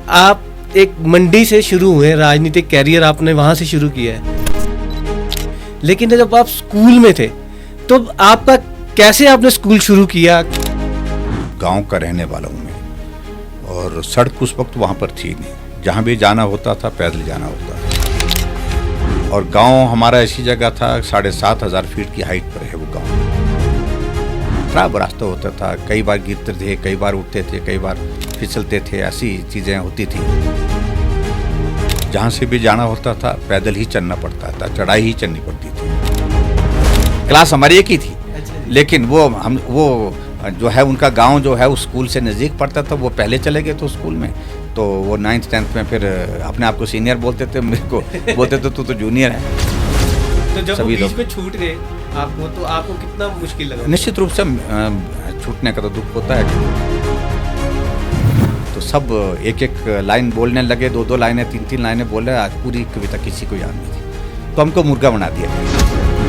आप एक मंडी से शुरू हुए, राजनीतिक कैरियर आपने वहां से शुरू किया है, लेकिन जब आप स्कूल में थे तो आपका कैसे आपने स्कूल शुरू किया? गांव का रहने वाला हूँ मैं, और सड़क उस वक्त वहाँ पर थी नहीं, जहाँ भी जाना होता था पैदल जाना होता था। और गांव हमारा ऐसी जगह था, 7,500 फीट की हाइट पर है वो गांव। खराब रास्ता होता था, कई बार गिरते थे, कई बार उठते थे, कई बार फिसलते थे, ऐसी चीज़ें होती थी। जहाँ से भी जाना होता था पैदल ही चलना पड़ता था, चढ़ाई ही चलनी पड़ती थी। क्लास हमारी एक ही थी, लेकिन वो जो है उनका गांव जो है उस स्कूल से नज़दीक पड़ता था, वो पहले चले गए तो स्कूल में, तो वो 9th 10th में फिर अपने आप को सीनियर बोलते थे, मेरे को बोलते थे तू तो जूनियर है। तो जब वो बीच में छूट गए आपको, तो आपको कितना मुश्किल लगा? निश्चित रूप से छूटने का तो दुख होता है। तो सब एक एक लाइन बोलने लगे, 2-2 लाइनें, 3-3 लाइनें बोले, आज पूरी कविता किसी को याद नहीं थी, तो हमको मुर्गा बना दिया।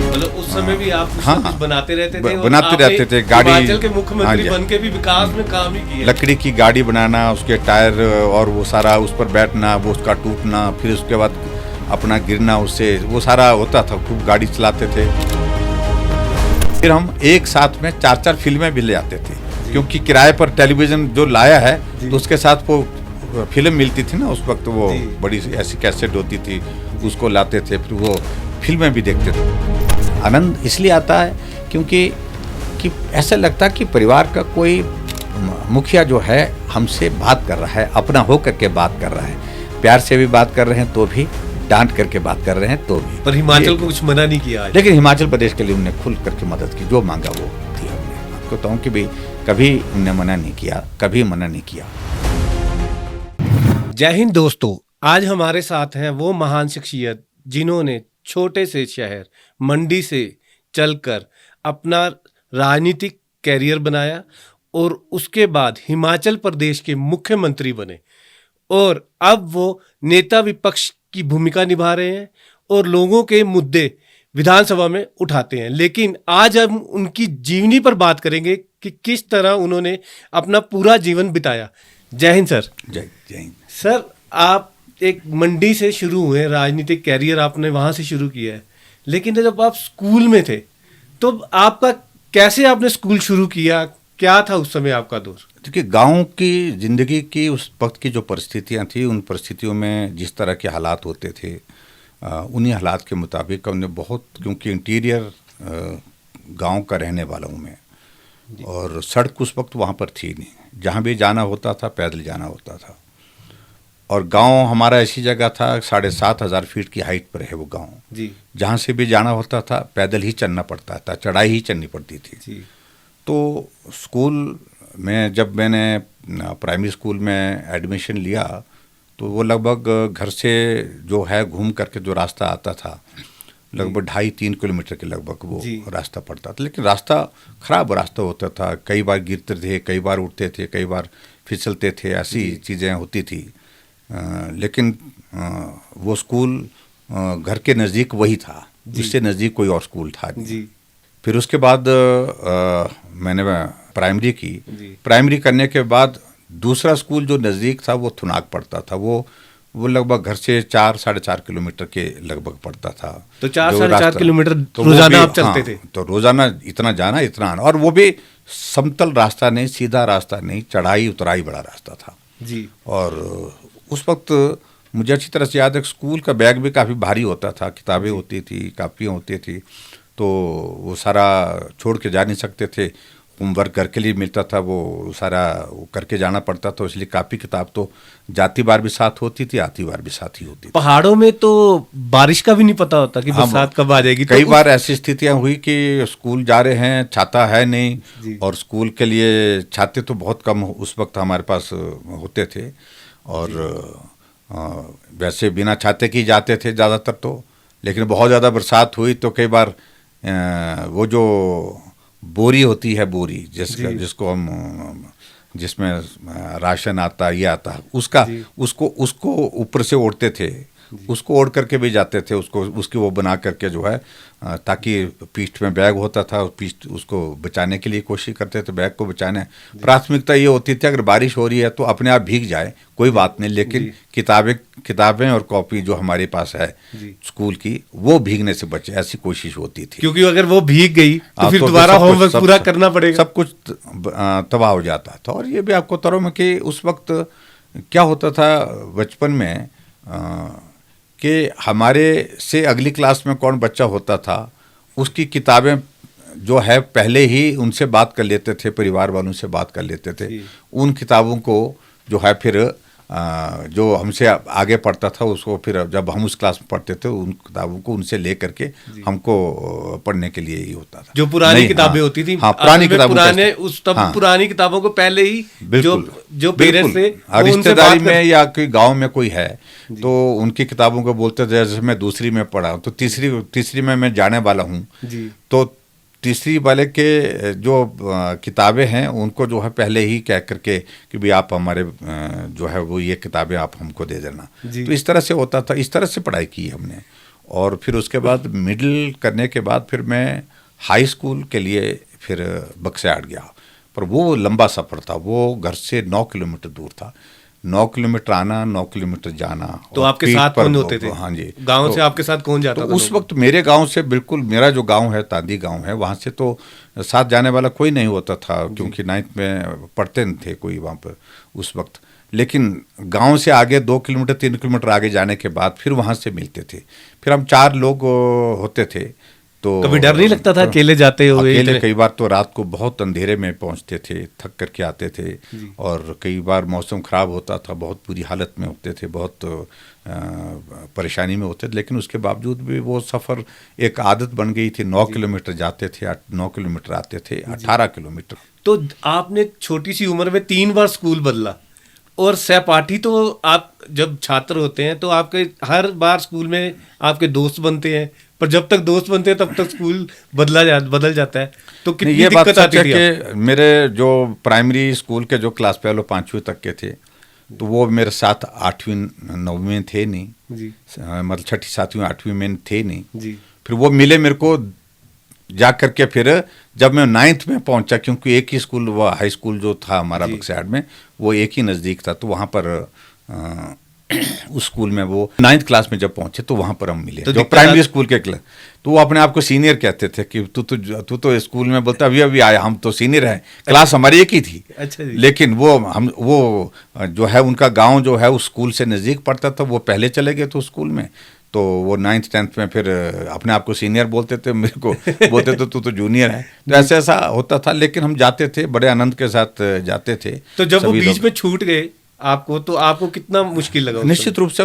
मतलब उस समय भी आप कुछ बनाते रहते थे? बनाते रहते थे। गाड़ी, हिमाचल के मुख्यमंत्री बन के भी विकास में काम ही किया। लकड़ी की गाड़ी बनाना, उसके टायर और वो सारा, उस पर बैठना, वो उसका टूटना, फिर उसके बाद अपना गिरना उससे, वो सारा होता था। खूब गाड़ी चलाते थे। फिर हम एक साथ में 4-4 फिल्में भी ले आते थे, क्योंकि किराए पर टेलीविजन जो लाया है तो उसके साथ वो फिल्म मिलती थी ना उस वक्त, वो बड़ी ऐसी कैसेट होती थी, उसको लाते थे, फिर वो फिल्में भी देखते थे। आनंद इसलिए आता है क्योंकि ऐसा लगता है कि परिवार का कोई मुखिया जो है हमसे बात कर रहा है, अपना हो करके बात कर रहा है, प्यार से भी बात कर रहे हैं तो भी, डांट करके बात कर रहे हैं तो भी। पर हिमाचल को कुछ मना नहीं किया आज। लेकिन हिमाचल प्रदेश के लिए उन्होंने खुल करके मदद की, जो मांगा वो दी हमने। आपको कहूँ कि भाई कभी उन्होंने मना नहीं किया, कभी मना नहीं किया। जय हिंद दोस्तों, आज हमारे साथ हैं वो महान शख्सियत जिन्होंने छोटे से शहर मंडी से चलकर अपना राजनीतिक कैरियर बनाया और उसके बाद हिमाचल प्रदेश के मुख्यमंत्री बने, और अब वो नेता विपक्ष की भूमिका निभा रहे हैं और लोगों के मुद्दे विधानसभा में उठाते हैं। लेकिन आज हम उनकी जीवनी पर बात करेंगे कि किस तरह उन्होंने अपना पूरा जीवन बिताया। जय हिंद सर। जय हिंद सर। आप एक मंडी से शुरू हुए, राजनीतिक कैरियर आपने वहां से शुरू किया है, लेकिन जब आप स्कूल में थे तो आपका कैसे आपने स्कूल शुरू किया? क्या था उस समय आपका दौर? देखिए, गांव की ज़िंदगी की उस वक्त की जो परिस्थितियां थी, उन परिस्थितियों में जिस तरह के हालात होते थे, उन्हीं हालात के मुताबिक हमने बहुत, क्योंकि इंटीरियर गांव का रहने वाला हूँ मैं, और सड़क उस वक्त वहाँ पर थी नहीं, जहाँ भी जाना होता था पैदल जाना होता था। और गांव हमारा ऐसी जगह था, 7,500 फीट की हाइट पर है वो गांव। जहाँ से भी जाना होता था पैदल ही चलना पड़ता था, चढ़ाई ही चलनी पड़ती थी। तो स्कूल में जब मैंने प्राइमरी स्कूल में एडमिशन लिया तो वो लगभग घर से जो है घूम करके जो रास्ता आता था, लगभग 2.5-3 किलोमीटर के लगभग वो रास्ता पड़ता था। लेकिन रास्ता खराब रास्ता होता था, कई बार गिरते थे, कई बार उठते थे, कई बार फिसलते थे, ऐसी चीज़ें होती थी। लेकिन वो स्कूल घर के नज़दीक वही था, जिससे नज़दीक कोई और स्कूल था नहीं। फिर उसके बाद मैंने प्राइमरी की। प्राइमरी करने के बाद दूसरा स्कूल जो नज़दीक था वो थुनाग पड़ता था, वो लगभग घर से 4-4.5 किलोमीटर के लगभग पड़ता था। तो 4-4.5 किलोमीटर रोजाना आप चलते थे? तो रोजाना इतना जाना इतना आना, और वो भी समतल रास्ता नहीं, सीधा रास्ता नहीं, चढ़ाई उतराई बड़ा रास्ता था जी। और उस वक्त मुझे अच्छी तरह से याद है, स्कूल का बैग भी काफ़ी भारी होता था, किताबें होती थी, कापियाँ होती थी, तो वो सारा छोड़ के जा नहीं सकते थे। होमवर्क घर के लिए मिलता था, वो सारा वो करके जाना पड़ता था, इसलिए कापी किताब तो जाती बार भी साथ होती थी, आती बार भी साथ ही होती थी। पहाड़ों में तो बारिश का भी नहीं पता होता कि बरसात कब आ जाएगी। कई बार ऐसी स्थितियां हुई कि स्कूल जा रहे हैं, छाता है नहीं, और स्कूल के लिए छाते तो बहुत कम उस वक्त हमारे पास होते थे, और वैसे बिना छाते के ही जाते थे ज़्यादातर तो। लेकिन बहुत ज़्यादा बरसात हुई तो कई बार वो जो बोरी होती है, बोरी जिसको हम, जिसमें राशन आता, ये आता, उसको ऊपर से ओढ़ते थे, उसको ओढ़ करके भी जाते थे, उसको उसकी वो बना करके जो है ताकि पीठ में बैग होता था, पीठ उसको बचाने के लिए कोशिश करते थे, बैग को बचाने। प्राथमिकता ये होती थी अगर बारिश हो रही है तो अपने आप भीग जाए कोई बात नहीं, लेकिन किताबें और कॉपी जो हमारे पास है स्कूल की वो भीगने से बचे, ऐसी कोशिश होती थी। क्योंकि अगर वो भीग गई तो फिर दोबारा होमवर्क पूरा करना पड़ेगा, सब कुछ तबाह हो जाता था। और ये भी आपको तरह में कि उस वक्त क्या होता था बचपन में कि हमारे से अगली क्लास में कौन बच्चा होता था उसकी किताबें जो है पहले ही उनसे बात कर लेते थे, परिवार वालों से बात कर लेते थे। उन किताबों को जो है फिर जो हमसे आगे पढ़ता था उसको फिर जब हम उस क्लास में पढ़ते थे उन किताबों को उनसे ले करके हमको पढ़ने के लिए ही होता था। जो पुरानी किताबें होती थी, पुरानी किताबें पुरानी किताबों को पहले ही जो पेरेंट्स थे रिश्तेदारी में या कोई गांव में कोई है तो उनकी किताबों को बोलते थे। जैसे मैं दूसरी में पढ़ा तो तीसरी में मैं जाने वाला हूँ, तो तीसरी वाले के जो किताबें हैं उनको जो है पहले ही कह करके कि भी आप हमारे जो है वो ये किताबें आप हमको दे देना। तो इस तरह से होता था, इस तरह से पढ़ाई की हमने। और फिर उसके बाद मिडिल करने के बाद फिर मैं हाई स्कूल के लिए फिर बक्सयार्ड गया, पर वो लंबा सफ़र था, वो घर से 9 किलोमीटर दूर था। 9 किलोमीटर आना, 9 किलोमीटर जाना। तो आपके साथ कौन होते थे? हाँ जी, गांव से आपके साथ कौन जाता था? उस वक्त मेरे गांव से बिल्कुल, मेरा जो गांव है तांदी गांव है, वहाँ से तो साथ जाने वाला कोई नहीं होता था क्योंकि 9th में पढ़ते नहीं थे कोई वहाँ पर उस वक्त। लेकिन गांव से आगे 2 किलोमीटर 3 किलोमीटर आगे जाने के बाद फिर वहाँ से मिलते थे। फिर हम 4 लोग होते थे। तो कभी डर नहीं लगता था अकेले जाते हुए? अकेले कई बार तो रात को बहुत अंधेरे में पहुंचते थे, थक करके आते थे। और कई बार मौसम ख़राब होता था, बहुत बुरी हालत में होते थे, बहुत परेशानी में होते थे, लेकिन उसके बावजूद भी वो सफ़र एक आदत बन गई थी। 9 किलोमीटर जाते थे, 9 किलोमीटर आते थे, 18 किलोमीटर। तो आपने छोटी सी उम्र में 3 बार स्कूल बदला, और सहपाठी तो आप जब छात्र होते हैं तो आपके हर बार स्कूल में आपके दोस्त बनते हैं, पर जब तक दोस्त बनते हैं तब तक स्कूल बदल जाता है। तो कितनी दिक्कत आती थी? कि मेरे जो प्राइमरी स्कूल के जो क्लास फेलो 5वीं तक के थे तो वो मेरे साथ 8वीं 9वीं में थे नहीं जी। मतलब 6ठी 7वीं 8वीं में थे नहीं जी। फिर वो मिले मेरे को जा करके फिर जब मैं 9th में पहुंचा, क्योंकि एक ही स्कूल, वो हाई स्कूल जो था हमारा बक्सयार्ड में वो एक ही नज़दीक था, तो वहाँ पर उस स्कूल में वो 9th क्लास में जब पहुंचे तो वहाँ पर हम मिले, तो जो प्राइमरी स्कूल के क्लास। तो वो अपने आप को सीनियर कहते थे कि तू तो स्कूल में बोलता अभी आया, हम तो सीनियर हैं, क्लास हमारी एक ही थी। अच्छा जी। लेकिन वो जो है उनका गाँव जो है उस स्कूल से नज़दीक पड़ता था, वो पहले चले गए थे उस स्कूल में, तो वो 9th 10th में फिर अपने आप को सीनियर बोलते थे, मेरे को बोलते थे तू तो जूनियर है। तो ऐसा होता था, लेकिन हम जाते थे, बड़े आनंद के साथ जाते थे। तो जब वो बीच में छूट गए आपको, तो आपको कितना मुश्किल लगा? निश्चित रूप से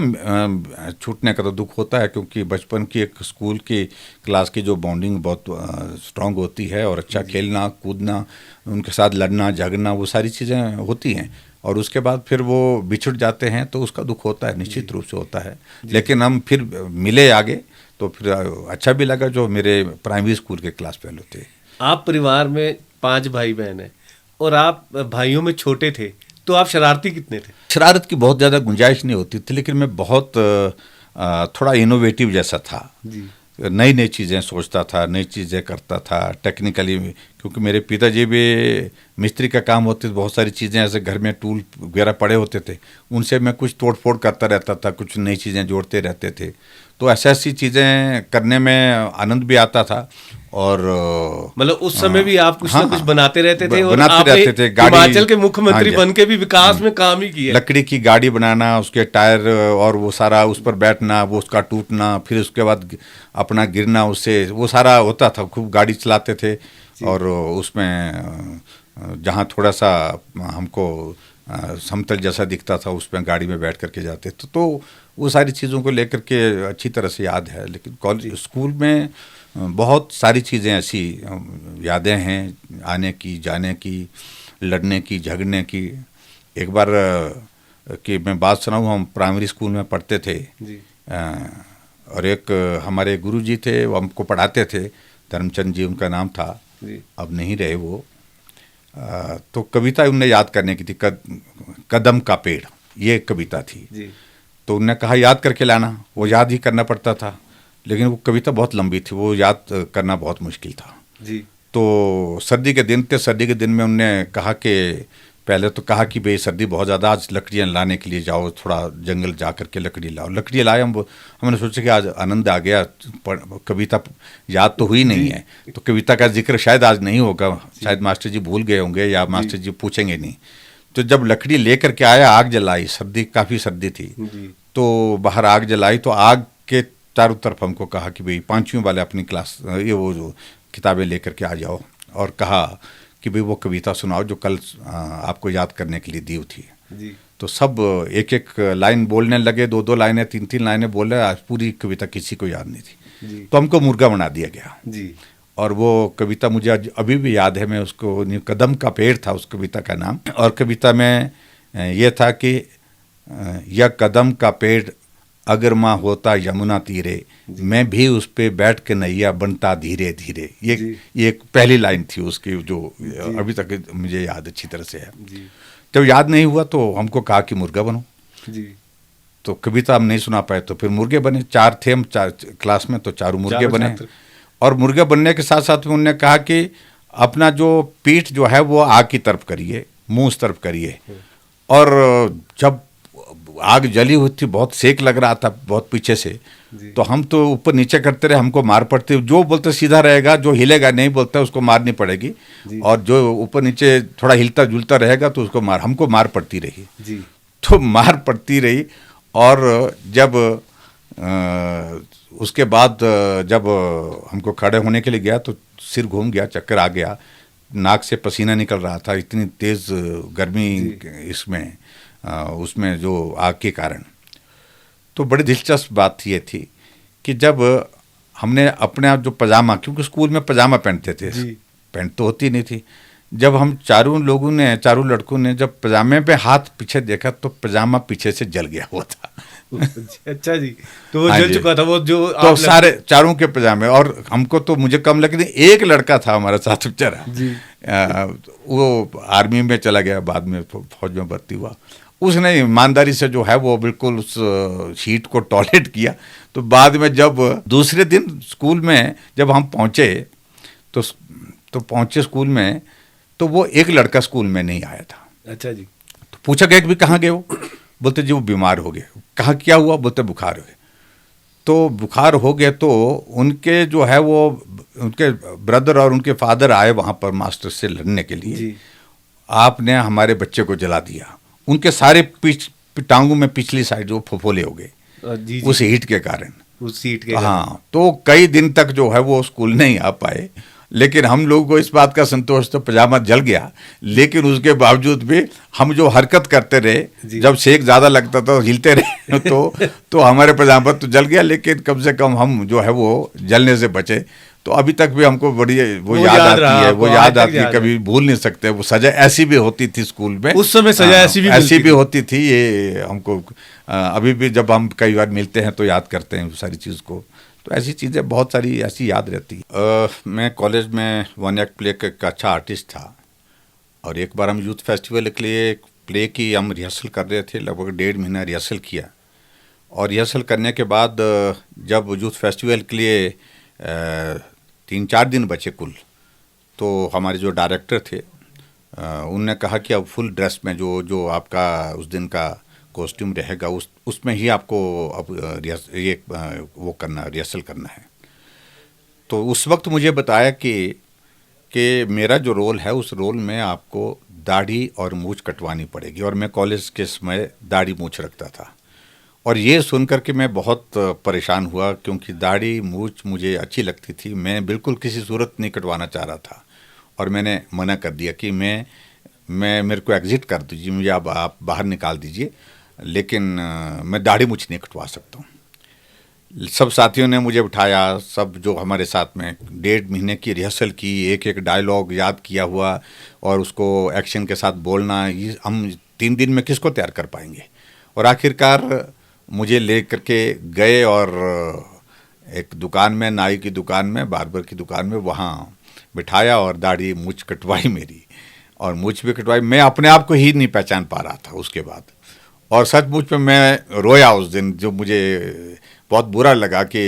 छूटने का तो दुख होता है, क्योंकि बचपन की एक स्कूल की क्लास की जो बॉन्डिंग बहुत स्ट्रांग होती है, और अच्छा खेलना कूदना, उनके साथ लड़ना झगड़ना, वो सारी चीज़ें होती हैं, और उसके बाद फिर वो बिछुड़ जाते हैं तो उसका दुख होता है, निश्चित रूप से होता है। लेकिन हम फिर मिले आगे, तो फिर अच्छा भी लगा, जो मेरे प्राइमरी स्कूल के क्लास फेलो थे। आप परिवार में 5 भाई बहन हैं और आप भाइयों में छोटे थे, तो आप शरारती कितने थे? शरारत की बहुत ज़्यादा गुंजाइश नहीं होती थी, लेकिन मैं बहुत थोड़ा इनोवेटिव जैसा था, नई नई चीज़ें सोचता था, नई चीज़ें करता था टेक्निकली, क्योंकि मेरे पिताजी भी मिस्त्री का काम होते थे, बहुत सारी चीज़ें ऐसे घर में टूल वगैरह पड़े होते थे, उनसे मैं कुछ तोड़ फोड़ करता रहता था, कुछ नई चीज़ें जोड़ते रहते थे। तो ऐसी चीज़ें करने में आनंद भी आता था। और मतलब उस समय भी आप कुछ ना कुछ बनाते रहते थे, और आपने हिमाचल के मुख्यमंत्री बन के भी विकास में काम ही किया। लकड़ी की गाड़ी बनाना, उसके टायर और वो सारा उस पर बैठना, वो उसका टूटना, फिर उसके बाद अपना गिरना उससे, वो सारा होता था। खूब गाड़ी चलाते थे, और उसमें जहाँ थोड़ा सा हमको समतल जैसा दिखता था उसमें गाड़ी में बैठ करके जाते थे। तो वो सारी चीज़ों को लेकर के अच्छी तरह से याद है। लेकिन कॉलेज स्कूल में बहुत सारी चीज़ें ऐसी यादें हैं, आने की, जाने की, लड़ने की, झगड़ने की। एक बार कि मैं बात सुनाऊँ, हम प्राइमरी स्कूल में पढ़ते थे जी। और एक हमारे गुरुजी थे, वो हमको पढ़ाते थे, धर्मचंद जी उनका नाम था जी। अब नहीं रहे वो। तो कविता उनने याद करने की थी, कदम का पेड़, ये कविता थी जी। तो उन्होंने कहा याद करके लाना, वो याद ही करना पड़ता था, लेकिन वो कविता बहुत लंबी थी, वो याद करना बहुत मुश्किल था जी। तो सर्दी के दिन थे, सर्दी के दिन में उनने कहा कि पहले तो कहा कि भाई सर्दी बहुत ज़्यादा, आज लकड़ियाँ लाने के लिए जाओ, थोड़ा जंगल जा करके लकड़ी लाओ। लकड़ी लाए हमने सोचा कि आज आनंद आ गया, कविता याद तो हुई नहीं है, तो कविता का जिक्र शायद आज नहीं होगा, शायद मास्टर जी भूल गए होंगे या मास्टर जी पूछेंगे नहीं। तो जब लकड़ी लेकर के आया, आग जलाई, सर्दी काफ़ी सर्दी थी, तो बाहर आग जलाई, तो आग के चारों तरफ हमको कहा कि भाई पाँचवीं वाले अपनी क्लास ये वो जो किताबें लेकर के आ जाओ, और कहा कि भाई वो कविता सुनाओ जो कल आपको याद करने के लिए दी थी जी। तो सब एक एक लाइन बोलने लगे, दो दो लाइनें, तीन तीन लाइनें बोले, आज पूरी कविता किसी को याद नहीं थी जी। तो हमको मुर्गा बना दिया गया जी। और वो कविता मुझे अभी भी याद है, मैं उसको, कदम का पेड़ था उस कविता का नाम, और कविता में ये था कि यह कदम का पेड़ अगर माँ होता यमुना तीरे, मैं भी उस पे बैठ के नैया बनता धीरे धीरे। ये एक पहली लाइन थी उसकी जो अभी तक मुझे याद अच्छी तरह से है। जब याद नहीं हुआ तो हमको कहा कि मुर्गा बनो जी। तो कविता हम नहीं सुना पाए, तो फिर मुर्गे बने, 4 थे हम, 4 क्लास में, तो चारों मुर्गे बने। और मुर्गे बनने के साथ साथ में उन्होंने कहा कि अपना जो पीठ जो है वो आग की तरफ करिए, मुंह उस तरफ करिए। और जब आग जली हुई थी, बहुत सेक लग रहा था बहुत पीछे से, तो हम तो ऊपर नीचे करते रहे, हमको मार पड़ती, जो बोलते सीधा रहेगा, जो हिलेगा नहीं बोलता उसको मारनी पड़ेगी, और जो ऊपर नीचे थोड़ा हिलता जुलता रहेगा तो उसको हमको मार पड़ती रही जी। तो मार पड़ती रही। और जब उसके बाद जब हमको खड़े होने के लिए गया तो सिर घूम गया, चक्कर आ गया, नाक से पसीना निकल रहा था, इतनी तेज़ गर्मी इसमें उसमें जो आग के कारण। तो बड़ी दिलचस्प बात ये थी कि जब हमने अपने आप जो पजामा, क्योंकि स्कूल में पजामा पहनते थे, पैंट तो होती नहीं थी, जब हम चारों लड़कों ने जब पजामे पे हाथ पीछे देखा तो पजामा पीछे से जल गया हुआ था। अच्छा जी, तो वो जल चुका था वो जो तो सारे चारों के पजामे, और हमको तो मुझे कम लगे, एक लड़का था हमारा साथ बेचारा, वो आर्मी में चला गया, बाद में फौज में भर्ती हुआ। उसने ईमानदारी से जो है वो बिल्कुल उस शीट को टॉयलेट किया। तो बाद में जब दूसरे दिन स्कूल में जब हम पहुँचे तो पहुँचे स्कूल में, तो वो एक लड़का स्कूल में नहीं आया था। अच्छा जी। तो पूछा गया कि भी कहाँ गए वो, बोलते जी वो बीमार हो गए। कहाँ क्या हुआ, बोलते बुखार हो गए। तो बुखार हो गए तो उनके जो है वो उनके ब्रदर और उनके फादर आए वहाँ पर मास्टर से लड़ने के लिए जी। आपने हमारे बच्चे को जला दिया। उनके सारे टांगों में पिछली साइड वो फफोले हो गए उस हीट के कारण, उस हीट के। हाँ, तो कई दिन तक जो है वो स्कूल नहीं आ पाए। लेकिन हम लोगों को इस बात का संतोष, तो पजामा जल गया, लेकिन उसके बावजूद भी हम जो हरकत करते रहे, जब सेक ज़्यादा लगता था हिलते रहे तो हमारे पजामा तो जल गया, लेकिन कम से कम हम जो है वो जलने से बचे। तो अभी तक भी हमको बड़ी वो याद आती है, वो याद आती है, कभी भूल नहीं सकते। वो सजा ऐसी भी होती थी स्कूल में, उस समय सजा ऐसी भी होती थी। ये हमको अभी भी जब हम कई बार मिलते हैं तो याद करते हैं सारी चीज़ को। तो ऐसी चीज़ें बहुत सारी ऐसी याद रहती है। मैं कॉलेज में वन एक्ट प्ले का अच्छा आर्टिस्ट था, और एक बार हम यूथ फेस्टिवल के लिए एक प्ले की हम रिहर्सल कर रहे थे, लगभग 1.5 महीना रिहर्सल किया। और रिहर्सल करने के बाद जब यूथ फेस्टिवल के लिए 3-4 दिन बचे कुल, तो हमारे जो डायरेक्टर थे उनने कहा कि अब फुल ड्रेस में जो आपका उस दिन का कॉस्ट्यूम रहेगा उसमें ही आपको अब रिहर्सल करना है। तो उस वक्त मुझे बताया कि मेरा जो रोल है उस रोल में आपको दाढ़ी और मूछ कटवानी पड़ेगी। और मैं कॉलेज के समय दाढ़ी मूछ रखता था, और ये सुनकर के मैं बहुत परेशान हुआ, क्योंकि दाढ़ी मूछ मुझे अच्छी लगती थी, मैं बिल्कुल किसी सूरत नहीं कटवाना चाह रहा था। और मैंने मना कर दिया कि मैं मेरे को एग्जिट कर दीजिए, मुझे आप बाहर निकाल दीजिए, लेकिन मैं दाढ़ी मूछ नहीं कटवा सकता हूँ। सब साथियों ने मुझे उठाया, सब जो हमारे साथ में 1.5 महीने की रिहर्सल की, एक एक डायलॉग याद किया हुआ, और उसको एक्शन के साथ बोलना, ये हम 3 दिन में किसको तैयार कर पाएंगे। और आखिरकार मुझे ले करके गए और एक दुकान में, नाई की दुकान में, बार्बर की दुकान में, वहाँ बिठाया और दाढ़ी मूछ कटवाई मेरी, और मूछ भी कटवाई। मैं अपने आप को ही नहीं पहचान पा रहा था उसके बाद। और सचमुच में मैं रोया उस दिन, जो मुझे बहुत बुरा लगा कि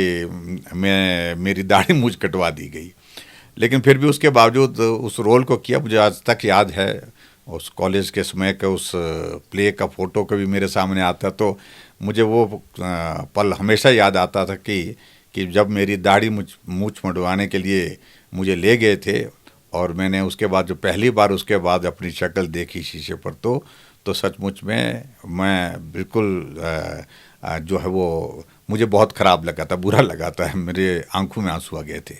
मेरी दाढ़ी मूंछ कटवा दी गई। लेकिन फिर भी उसके बावजूद उस रोल को किया। मुझे आज तक याद है उस कॉलेज के समय का उस प्ले का फ़ोटो कभी मेरे सामने आता तो मुझे वो पल हमेशा याद आता था कि जब मेरी दाढ़ी मूंछ मुड़वाने के लिए मुझे ले गए थे और मैंने उसके बाद जो पहली बार उसके बाद अपनी शक्ल देखी शीशे पर तो सचमुच में मैं बिल्कुल जो है वो मुझे बहुत ख़राब लगा था, बुरा लगा था, मेरे आंखों में आंसू आ गए थे।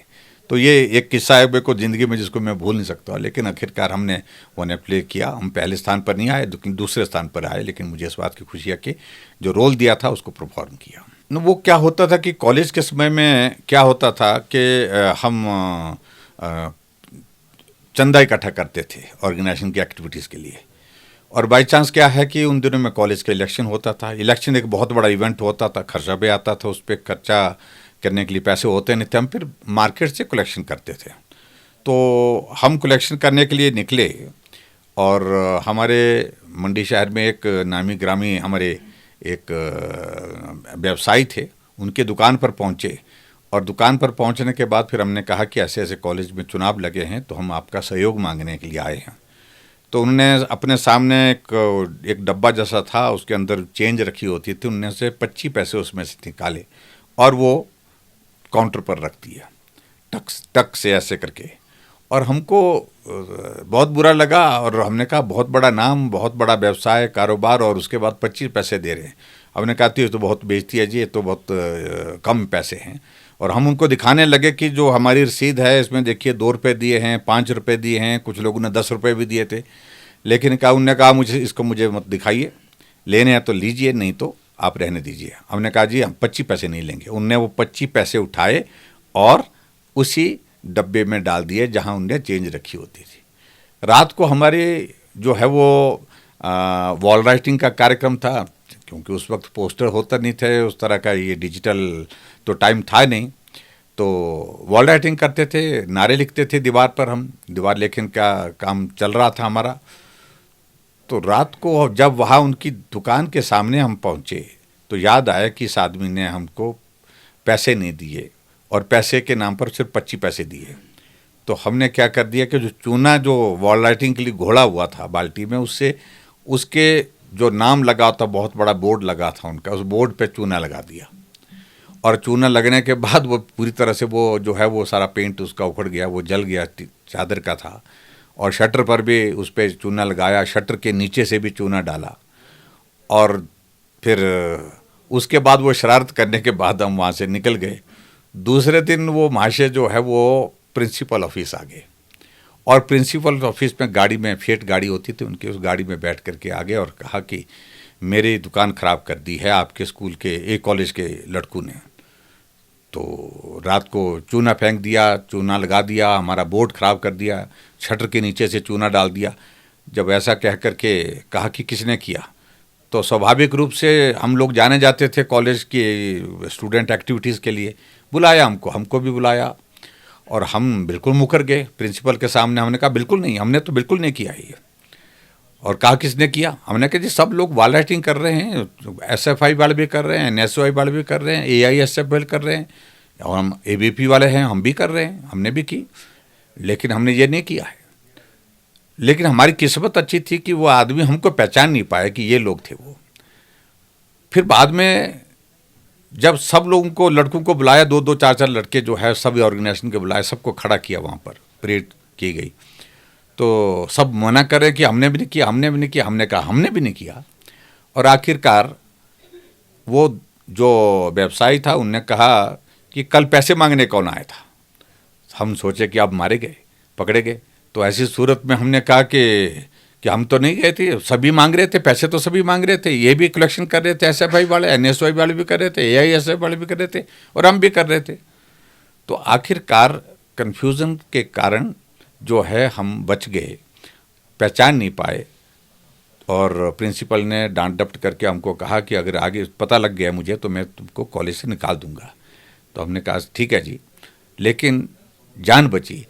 तो ये एक किस्सा है मेरे को ज़िंदगी में जिसको मैं भूल नहीं सकता। लेकिन आखिरकार हमने उन्हें प्ले किया। हम पहले स्थान पर नहीं आए लेकिन दूसरे स्थान पर आए, लेकिन मुझे इस बात की खुशी है कि जो रोल दिया था उसको परफॉर्म किया। वो क्या होता था कि कॉलेज के समय में क्या होता था कि हम चंदा इकट्ठा करते थे ऑर्गेनाइजेशन की एक्टिविटीज़ के लिए। और बाई चांस क्या है कि उन दिनों में कॉलेज का इलेक्शन होता था। इलेक्शन एक बहुत बड़ा इवेंट होता था, खर्चा भी आता था, उस पर खर्चा करने के लिए पैसे होते नहीं थे। हम फिर मार्केट से कलेक्शन करते थे। तो हम कलेक्शन करने के लिए निकले और हमारे मंडी शहर में एक नामी ग्रामी हमारे एक व्यवसायी थे, उनके दुकान पर पहुँचे। और दुकान पर पहुंचने के बाद फिर हमने कहा कि ऐसे ऐसे कॉलेज में चुनाव लगे हैं तो हम आपका सहयोग मांगने के लिए आए हैं। तो उन्होंने अपने सामने एक डब्बा जैसा था, उसके अंदर चेंज रखी होती थी, उनने से 25 पैसे उसमें से निकाले और वो काउंटर पर रख दिया टक टक से ऐसे करके। और हमको बहुत बुरा लगा और हमने कहा बहुत बड़ा नाम, बहुत बड़ा व्यवसाय कारोबार और उसके बाद 25 पैसे दे रहे हैं। हमने कहा तो बहुत बेइज्जती है जी, ये तो बहुत कम पैसे हैं। और हम उनको दिखाने लगे कि जो हमारी रसीद है इसमें देखिए 2 रुपये दिए हैं, 5 रुपये दिए हैं, कुछ लोगों ने 10 रुपये भी दिए थे। लेकिन उन्होंने कहा मुझे मत दिखाइए, लेने हैं तो लीजिए, नहीं तो आप रहने दीजिए। हमने कहा जी हम 25 पैसे नहीं लेंगे। उनने वो 25 पैसे उठाए और उसी डब्बे में डाल दिए जहाँ उनने चेंज रखी होती थी। रात को हमारे जो है वो वॉल राइटिंग का कार्यक्रम था, क्योंकि उस वक्त पोस्टर होता नहीं थे उस तरह का, ये डिजिटल तो टाइम था नहीं। तो वॉल राइटिंग करते थे, नारे लिखते थे दीवार पर। हम दीवार लेखन का काम चल रहा था हमारा। तो रात को जब वहाँ उनकी दुकान के सामने हम पहुँचे तो याद आया कि इस आदमी ने हमको पैसे नहीं दिए और पैसे के नाम पर सिर्फ 25 पैसे दिए। तो हमने क्या कर दिया कि जो चूना जो वॉल राइटिंग के लिए घोड़ा हुआ था बाल्टी में, उससे उसके जो नाम लगा था, बहुत बड़ा बोर्ड लगा था उनका, उस बोर्ड पे चूना लगा दिया। और चूना लगने के बाद वो पूरी तरह से वो जो है वो सारा पेंट उसका उखड़ गया, वो जल गया, चादर का था। और शटर पर भी उस पर चूना लगाया, शटर के नीचे से भी चूना डाला। और फिर उसके बाद वो शरारत करने के बाद हम वहाँ से निकल गए। दूसरे दिन वो महाशय जो है वो प्रिंसिपल ऑफिस आ गए और प्रिंसिपल ऑफिस में गाड़ी में फिएट गाड़ी होती थी उनकी, उस गाड़ी में बैठ करके आ गए और कहा कि मेरी दुकान ख़राब कर दी है आपके स्कूल के एक कॉलेज के लड़कों ने। तो रात को चूना फेंक दिया, चूना लगा दिया, हमारा बोर्ड ख़राब कर दिया, शटर के नीचे से चूना डाल दिया। जब ऐसा कह करके कहा कि किसने किया, तो स्वाभाविक रूप से हम लोग जाने जाते थे कॉलेज की स्टूडेंट एक्टिविटीज़ के लिए, बुलाया हमको भी बुलाया और हम बिल्कुल मुकर गए प्रिंसिपल के सामने। हमने कहा बिल्कुल नहीं, हमने तो बिल्कुल नहीं किया ये। और कहा किसने किया? हमने कहा जी सब लोग वॉल राइटिंग कर रहे हैं, SFI वाले भी कर रहे हैं, NSOI वाले भी कर रहे हैं, AISF वाले कर रहे हैं और हम ABP वाले हैं, हम भी कर रहे हैं, हमने भी की, लेकिन हमने ये नहीं किया है। लेकिन हमारी किस्मत अच्छी थी कि वो आदमी हमको पहचान नहीं पाया कि ये लोग थे वो। फिर बाद में जब सब लोगों को लड़कों को बुलाया, 2-2 4-4 लड़के जो है सभी ऑर्गेनाइजेशन के बुलाए, सबको खड़ा किया, वहाँ पर परेड की गई। तो सब मना करे कि हमने भी नहीं किया, हमने भी नहीं किया। हमने कहा हमने भी नहीं किया। और आखिरकार वो जो व्यवसायी था उनने कहा कि कल पैसे मांगने कौन आया था। हम सोचे कि अब मारे गए, पकड़े गए। तो ऐसी सूरत में हमने कहा कि हम तो नहीं गए थे, सभी मांग रहे थे पैसे, तो सभी मांग रहे थे, ये भी कलेक्शन कर रहे थे, SFI वाले, NSOI वाले भी कर रहे थे, AISF वाले भी कर रहे थे और हम भी कर रहे थे। तो आखिरकार कन्फ्यूज़न के कारण जो है हम बच गए, पहचान नहीं पाए। और प्रिंसिपल ने डांट डपट करके हमको कहा कि अगर आगे पता लग गया मुझे तो मैं तुमको कॉलेज से निकाल दूंगा। तो हमने कहा ठीक है जी, लेकिन जान बची।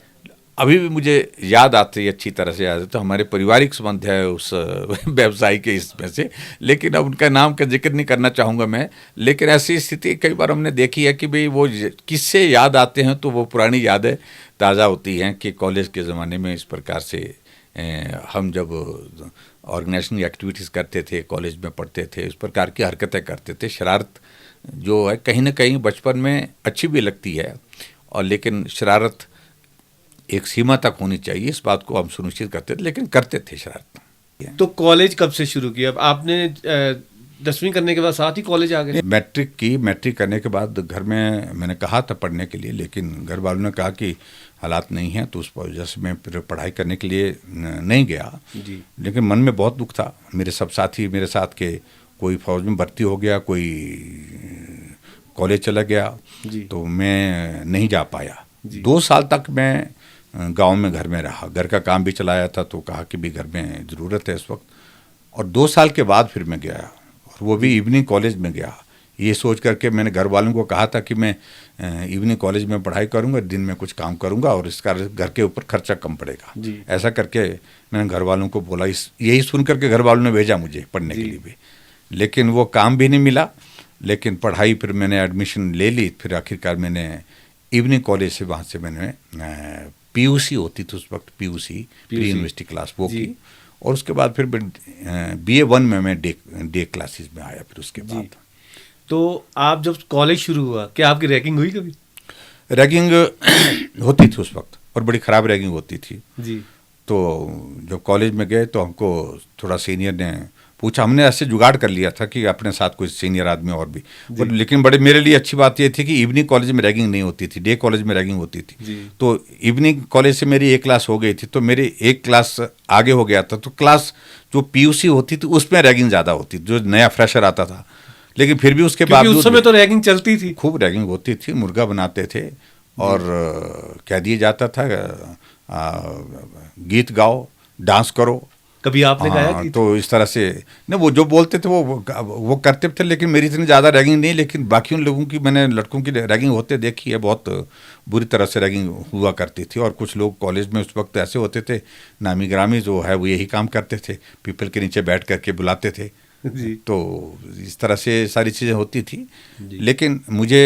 अभी भी मुझे याद आती है, अच्छी तरह से याद है। तो हमारे पारिवारिक संबंध है उस व्यवसाय के इसमें से, लेकिन अब उनका नाम का जिक्र नहीं करना चाहूँगा मैं। लेकिन ऐसी स्थिति कई बार हमने देखी है कि भाई वो किससे याद आते हैं तो वो पुरानी यादें ताज़ा होती हैं कि कॉलेज के ज़माने में इस प्रकार से हम जब ऑर्गेनाइजेशन एक्टिविटीज़ करते थे, कॉलेज में पढ़ते थे, इस प्रकार की हरकतें करते थे। शरारत जो है कहीं ना कहीं बचपन में अच्छी भी लगती है, और लेकिन शरारत एक सीमा तक होनी चाहिए, इस बात को हम सुनिश्चित करते थे, लेकिन करते थे शरारत। तो कॉलेज कब से शुरू किया? अब आपने 10वीं करने के बाद साथ ही कॉलेज आ गए? मैट्रिक करने के बाद घर में मैंने कहा था पढ़ने के लिए, लेकिन घर वालों ने कहा कि हालात नहीं है, तो उस वजह से मैं फिर पढ़ाई करने के लिए नहीं गया जी। लेकिन मन में बहुत दुख था। मेरे सब साथी मेरे साथ के कोई फौज में भर्ती हो गया, कोई कॉलेज चला गया, तो मैं नहीं जा पाया। 2 साल तक मैं गांव में घर में रहा, घर का काम भी चलाया था, तो कहा कि भी घर में ज़रूरत है इस वक्त। और 2 साल के बाद फिर मैं गया, और वो भी इवनिंग कॉलेज में गया। ये सोच करके मैंने घर वालों को कहा था कि मैं इवनिंग कॉलेज में पढ़ाई करूंगा, दिन में कुछ काम करूंगा, और इसका घर के ऊपर खर्चा कम पड़ेगा। ऐसा करके मैंने घर वालों को बोला। यही सुन करके घर वालों ने भेजा मुझे पढ़ने के लिए भी, लेकिन वो काम भी नहीं मिला। लेकिन पढ़ाई फिर मैंने एडमिशन ले ली। फिर आखिरकार मैंने इवनिंग कॉलेज से, वहाँ से मैंने पीयूसी होती थी उस वक्त, पीयूसी प्री यूनिवर्सिटी क्लास वो की, और उसके बाद फिर BA 1 में मैं डे क्लासेस में आया। फिर उसके बाद तो आप जब कॉलेज शुरू हुआ, क्या आपकी रैगिंग हुई कभी? रैगिंग होती थी उस वक्त, और बड़ी ख़राब रैगिंग होती थी जी। तो जब कॉलेज में गए तो हमको थोड़ा सीनियर ने पूछा, हमने ऐसे जुगाड़ कर लिया था कि अपने साथ कोई सीनियर आदमी और भी, लेकिन बड़े मेरे लिए अच्छी बात ये थी कि इवनिंग कॉलेज में रैगिंग नहीं होती थी, डे कॉलेज में रैगिंग होती थी। तो इवनिंग कॉलेज से मेरी एक क्लास हो गई थी, तो मेरी एक क्लास आगे हो गया था। तो क्लास जो पीयूसी होती थी उसमें रैगिंग ज़्यादा होती थी, जो नया फ्रेशर आता था। लेकिन फिर भी उसके बावजूद उस समय तो रैगिंग चलती थी, खूब रैगिंग होती थी। मुर्गा बनाते थे और कह दिया जाता था गीत गाओ, डांस करो। कभी आपने गाया कि? तो इस तरह से नहीं, वो जो बोलते थे वो करते थे, लेकिन मेरी इतनी ज़्यादा रैगिंग नहीं। लेकिन बाकी उन लोगों की, मैंने लड़कों की रैगिंग होते देखी है, बहुत बुरी तरह से रैगिंग हुआ करती थी। और कुछ लोग कॉलेज में उस वक्त ऐसे होते थे, नामी ग्रामी जो है वो यही काम करते थे, पीपल के नीचे बैठ करके बुलाते थे जी। तो इस तरह से सारी चीज़ें होती थी। लेकिन मुझे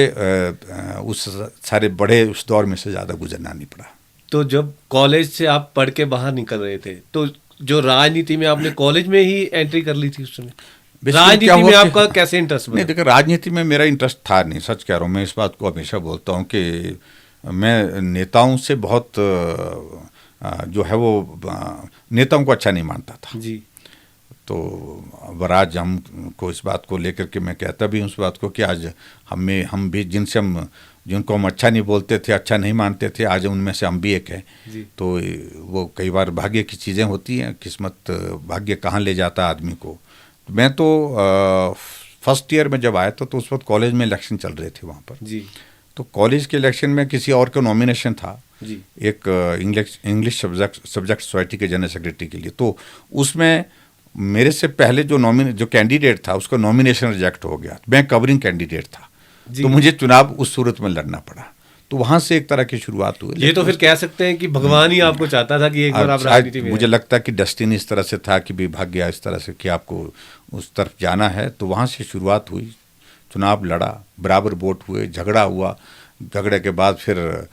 उस सारे बड़े उस दौर में से ज़्यादा गुजरना नहीं पड़ा। तो जब कॉलेज से आप पढ़ के बाहर निकल रहे थे, तो जो राजनीति में आपने कॉलेज में ही एंट्री कर ली थी उस समय? राजनीति में आपका कैसे इंटरेस्ट बना? नहीं, देखिए राजनीति में मेरा इंटरेस्ट था नहीं, सच कह रहा हूँ। मैं इस बात को हमेशा बोलता हूँ कि मैं नेताओं से बहुत जो है वो नेताओं को अच्छा नहीं मानता था जी। तो अब आज हमको इस बात को लेकर के मैं कहता भी हूँ उस बात को कि आज हम भी जिनको हम अच्छा नहीं बोलते थे, अच्छा नहीं मानते थे, आज उनमें से हम भी एक हैं। तो वो कई बार भाग्य की चीज़ें होती हैं, किस्मत भाग्य कहाँ ले जाता है आदमी को। मैं तो फर्स्ट ईयर में जब आया था तो उस वक्त कॉलेज में इलेक्शन चल रहे थे वहाँ पर जी। तो कॉलेज के इलेक्शन में किसी और का नॉमिनेशन था जी। एक इंग्लिश सब्जेक्ट सोसाइटी के जनरल सेक्रेटरी के लिए। तो उसमें मेरे से पहले जो कैंडिडेट था उसका नॉमिनेशन रिजेक्ट हो गया। मैं कवरिंग कैंडिडेट था तो मुझे चुनाव उस सूरत में लड़ना पड़ा। तो वहाँ से एक तरह की शुरुआत हुई। ये तो फिर कह सकते हैं कि भगवान ही आपको चाहता था कि एक बार आप राजनीति में। मुझे लगता है कि डेस्टिनी इस तरह से था कि भी भाग्य इस तरह से कि आपको उस तरफ जाना है। तो वहाँ से शुरुआत हुई, चुनाव लड़ा, बराबर वोट हुए, झगड़ा हुआ, झगड़े के बाद फिर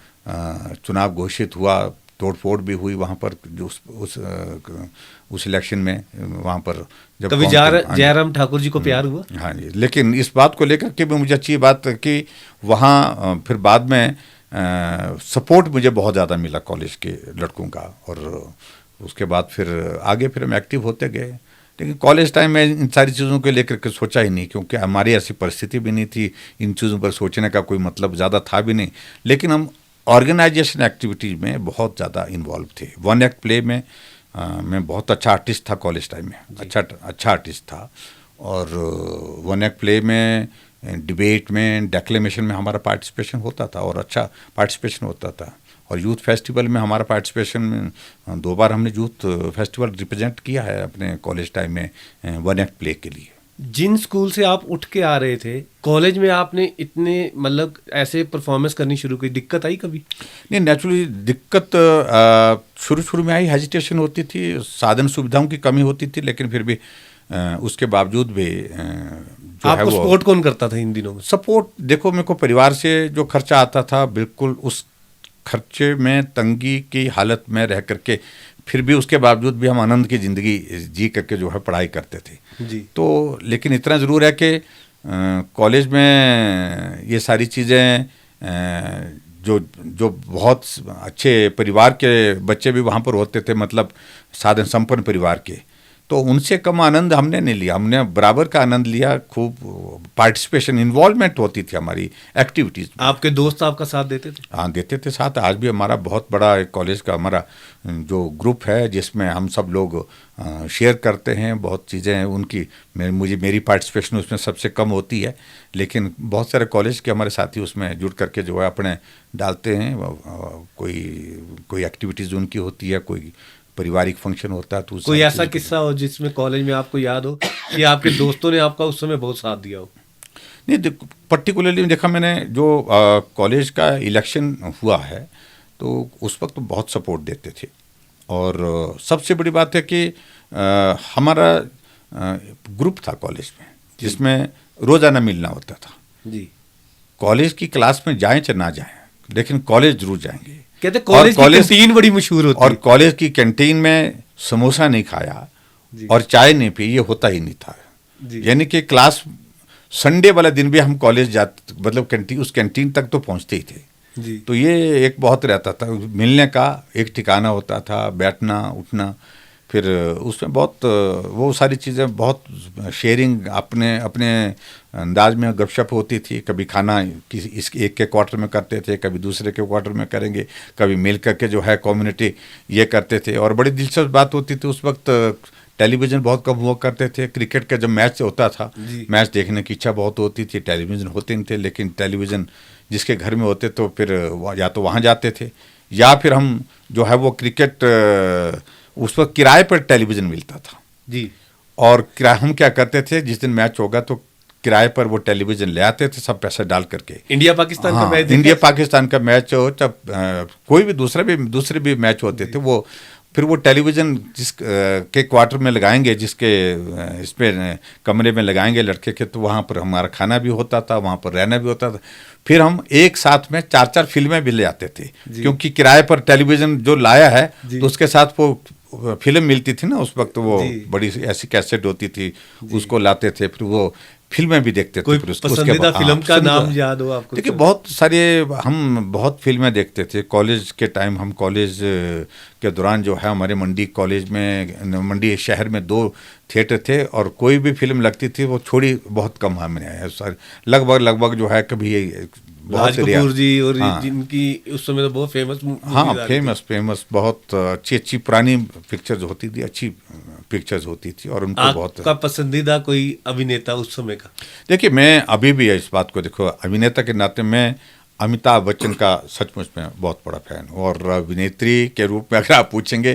चुनाव घोषित हुआ, तोड़फोड़ भी हुई वहाँ पर जो उस इलेक्शन में। वहाँ पर जब कभी जयराम ठाकुर जी को प्यार हुआ? हाँ जी। लेकिन इस बात को लेकर के भी मुझे अच्छी बात कि वहाँ फिर बाद में सपोर्ट मुझे बहुत ज़्यादा मिला कॉलेज के लड़कों का। और उसके बाद फिर आगे फिर हम एक्टिव होते गए। लेकिन कॉलेज टाइम में इन सारी चीज़ों को लेकर के सोचा ही नहीं, क्योंकि हमारी ऐसी परिस्थिति भी नहीं थी, इन चीज़ों पर सोचने का कोई मतलब ज़्यादा था भी नहीं। लेकिन हम ऑर्गेनाइजेशन एक्टिविटीज़ में बहुत ज़्यादा इन्वॉल्व थे। वन एक्ट प्ले में मैं बहुत अच्छा आर्टिस्ट था कॉलेज टाइम में, अच्छा आर्टिस्ट था। और वन एक्ट प्ले में, डिबेट में, डेक्लेमेशन में हमारा पार्टिसिपेशन होता था और अच्छा पार्टिसिपेशन होता था। और यूथ फेस्टिवल में हमारा पार्टिसिपेशन में 2 बार हमने यूथ फेस्टिवल रिप्रेजेंट किया है अपने कॉलेज टाइम में वन एक्ट प्ले के लिए। जिन स्कूल से आप उठ के आ रहे थे, कॉलेज में आपने इतने मतलब ऐसे परफॉर्मेंस करनी शुरू की, दिक्कत आई कभी? नहीं, नेचुरली दिक्कत शुरू शुरू में आई, हेजिटेशन होती थी, साधन सुविधाओं की कमी होती थी, लेकिन फिर भी उसके बावजूद भी जो है आपको वो सपोर्ट कौन करता था इन दिनों में? सपोर्ट, देखो मेरे को परिवार से जो खर्चा आता था, बिल्कुल उस खर्चे में तंगी की हालत में रह करके फिर भी उसके बावजूद भी हम आनंद की ज़िंदगी जी करके जो है पढ़ाई करते थे। जी। तो लेकिन इतना ज़रूर है कि कॉलेज में ये सारी चीज़ें जो जो बहुत अच्छे परिवार के बच्चे भी वहाँ पर होते थे, मतलब साधन संपन्न परिवार के, तो उनसे कम आनंद हमने नहीं लिया। हमने बराबर का आनंद लिया, खूब पार्टिसिपेशन, इन्वॉल्वमेंट होती थी हमारी एक्टिविटीज़ में। आपके दोस्त आपका साथ देते थे? हाँ, देते थे साथ। आज भी हमारा बहुत बड़ा एक कॉलेज का हमारा जो ग्रुप है, जिसमें हम सब लोग शेयर करते हैं बहुत चीज़ें। उनकी मेरी पार्टिसिपेशन उसमें सबसे कम होती है, लेकिन बहुत सारे कॉलेज के हमारे साथी उसमें जुड़ करके जो है अपने डालते हैं। कोई एक्टिविटीज़ उनकी होती है, कोई पारिवारिक फंक्शन होता है, तो कोई ऐसा किस्सा हो जिसमें कॉलेज में आपको याद हो कि आपके दोस्तों ने आपका उस समय बहुत साथ दिया हो? नहीं, पर्टिकुलरली देखा मैंने, जो कॉलेज का इलेक्शन हुआ है तो उस वक्त तो बहुत सपोर्ट देते थे। और सबसे बड़ी बात है कि हमारा ग्रुप था कॉलेज में, जिसमें रोज़ाना मिलना होता था। जी। कॉलेज की क्लास में जाएं चाहे ना जाएं, लेकिन कॉलेज जरूर जाएंगे। कहते कॉलेज की कैंटीन बड़ी मशहूर होती और है। कॉलेज की कैंटीन में समोसा नहीं खाया और चाय नहीं पी, ये होता ही नहीं था। यानी कि क्लास संडे वाला दिन भी हम कॉलेज जाते, मतलब कैंटीन, उस कैंटीन तक तो पहुंचते ही थे। जी। तो ये एक बहुत रहता था, मिलने का एक ठिकाना होता था, बैठना उठना, फिर उसमें बहुत वो सारी चीज़ें, बहुत शेयरिंग, अपने अपने अंदाज में गपशप होती थी। कभी खाना किसी इस एक के क्वार्टर में करते थे, कभी दूसरे के क्वार्टर में करेंगे, कभी मिल करके जो है कम्युनिटी ये करते थे। और बड़ी दिलचस्प बात होती थी, उस वक्त टेलीविज़न बहुत कम हुआ करते थे। क्रिकेट का जब मैच होता था, मैच देखने की इच्छा बहुत होती थी, टेलीविज़न होते नहीं थे, लेकिन टेलीविज़न जिसके घर में होते तो फिर या तो वहाँ जाते थे, या फिर हम जो है वो क्रिकेट, उस वक्त किराए पर टेलीविज़न मिलता था। जी। और हम क्या करते थे, जिस दिन मैच होगा तो किराए पर वो टेलीविज़न ले आते थे, सब पैसा डाल करके। इंडिया पाकिस्तान का मैच? इंडिया पाकिस्तान का मैच हो, जब कोई भी दूसरे भी मैच होते थे, वो फिर वो टेलीविज़न जिस के क्वार्टर में लगाएंगे, जिसके इस पे कमरे में लगाएंगे लड़के के, तो वहाँ पर हमारा खाना भी होता था, वहाँ पर रहना भी होता था। फिर हम एक साथ में 4-4 फिल्में भी ले आते थे, क्योंकि किराए पर टेलीविज़न जो लाया है तो उसके साथ वो फिल्म मिलती थी ना उस वक्त, वो बड़ी ऐसी कैसेट होती थी, उसको लाते थे, फिर वो फिल्में भी देखते थे। फिर पसंदीदा फिल्म का नाम याद हो आपको? देखिए, बहुत सारे हम बहुत फिल्में देखते थे कॉलेज के टाइम। हम कॉलेज के दौरान जो है, हमारे मंडी कॉलेज में, मंडी शहर में 2 थिएटर थे, और कोई भी फिल्म लगती थी वो छोड़ी बहुत कम हमने, लगभग जो है कभी राज कपूर जी और जिनकी उस समय तो बहुत फेमस, फेमस बहुत अच्छी पुरानी पिक्चर्स होती थी, अच्छी पिक्चर्स होती थी, और उनको बहुत। आपका पसंदीदा कोई अभिनेता उस समय का? देखिए, मैं अभी भी इस बात को, देखो, अभिनेता के नाते मैं अमिताभ बच्चन का सचमुच में बहुत बड़ा फैन हूँ। और अभिनेत्री के रूप में अगर आप पूछेंगे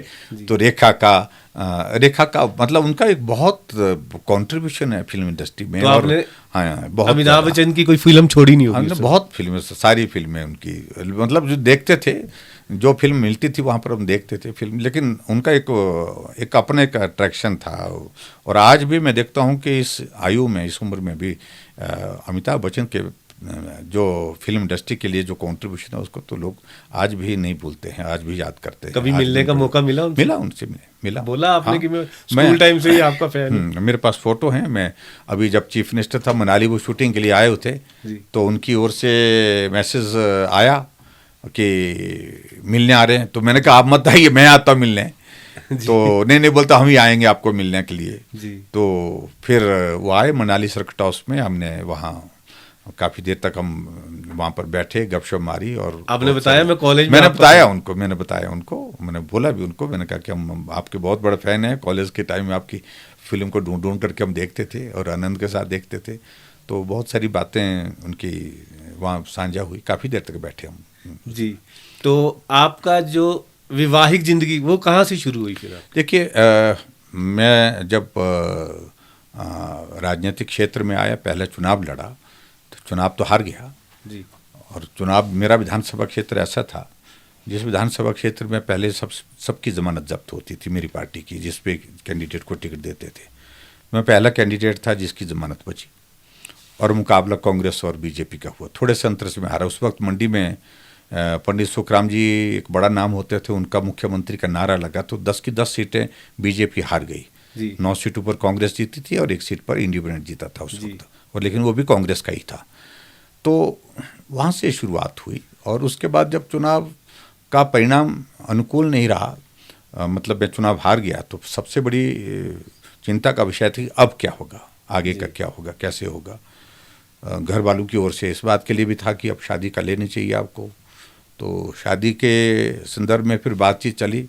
तो रेखा का मतलब उनका एक बहुत कंट्रीब्यूशन है फिल्म इंडस्ट्री में। तो आपने बहुत अमिताभ बच्चन की कोई फिल्म छोड़ी नहीं होगी? हमने बहुत फिल्में, सारी फिल्में उनकी, मतलब जो देखते थे, जो फिल्म मिलती थी वहाँ पर हम देखते थे फिल्म। लेकिन उनका एक अपना एक अट्रैक्शन था। और आज भी मैं देखता हूँ कि इस आयु में, इस उम्र में भी अमिताभ बच्चन के जो फिल्म इंडस्ट्री के लिए जो कंट्रीब्यूशन है, उसको तो लोग आज भी नहीं भूलते हैं, आज भी याद करते हैं। कभी मिलने का मौका मिला उनसे? उनसे मिला। बोला आपने कि मैं स्कूल टाइम से ही आपका फैन हूं? मेरे पास फोटो है। मैं अभी जब चीफ मिनिस्टर था, मनाली वो शूटिंग के लिए आए थे, तो उनकी ओर से मैसेज आया कि मिलने आ रहे हैं। तो मैंने कहा आप मत आइए, मैं आता हूँ मिलने। तो नहीं बोलता, हम ही आएंगे आपको मिलने के लिए। तो फिर वो आए मनाली सर्किट हाउस में, हमने वहाँ काफ़ी देर तक हम वहाँ पर बैठे, गपशप मारी। और आपने बताया मैं कॉलेज में, मैंने बताया उनको, मैंने बोला भी उनको, मैंने कहा कि हम आपके बहुत बड़े फ़ैन हैं, कॉलेज के टाइम में आपकी फिल्म को ढूंढ करके हम देखते थे और आनंद के साथ देखते थे। तो बहुत सारी बातें उनकी वहाँ साझा हुई, काफ़ी देर तक बैठे हम। जी। तो आपका जो वैवाहिक ज़िंदगी वो कहाँ से शुरू हुई फिर? देखिए, मैं जब राजनीतिक क्षेत्र में आया, पहले चुनाव लड़ा, तो चुनाव तो हार गया जी। और चुनाव, मेरा विधानसभा क्षेत्र ऐसा था जिस विधानसभा क्षेत्र में पहले सबकी जमानत जब्त होती थी मेरी पार्टी की, जिस पे कैंडिडेट को टिकट देते थे। मैं पहला कैंडिडेट था जिसकी जमानत बची और मुकाबला कांग्रेस और बीजेपी का हुआ। थोड़े से अंतर से मैं हारा। उस वक्त मंडी में पंडित सुखराम जी एक बड़ा नाम होते थे, उनका मुख्यमंत्री का नारा लगा तो 10 की 10 सीटें बीजेपी हार गई। 9 सीटों पर कांग्रेस जीती थी और 1 सीट पर इंडिपेंडेंट जीता था उस वक्त, और लेकिन वो भी कांग्रेस का ही था। तो वहाँ से शुरुआत हुई और उसके बाद जब चुनाव का परिणाम अनुकूल नहीं रहा, मतलब मैं चुनाव हार गया, तो सबसे बड़ी चिंता का विषय थी अब क्या होगा, आगे का क्या होगा, कैसे होगा। घर वालों की ओर से इस बात के लिए भी था कि अब शादी कर लेनी चाहिए आपको, तो शादी के संदर्भ में फिर बातचीत चली।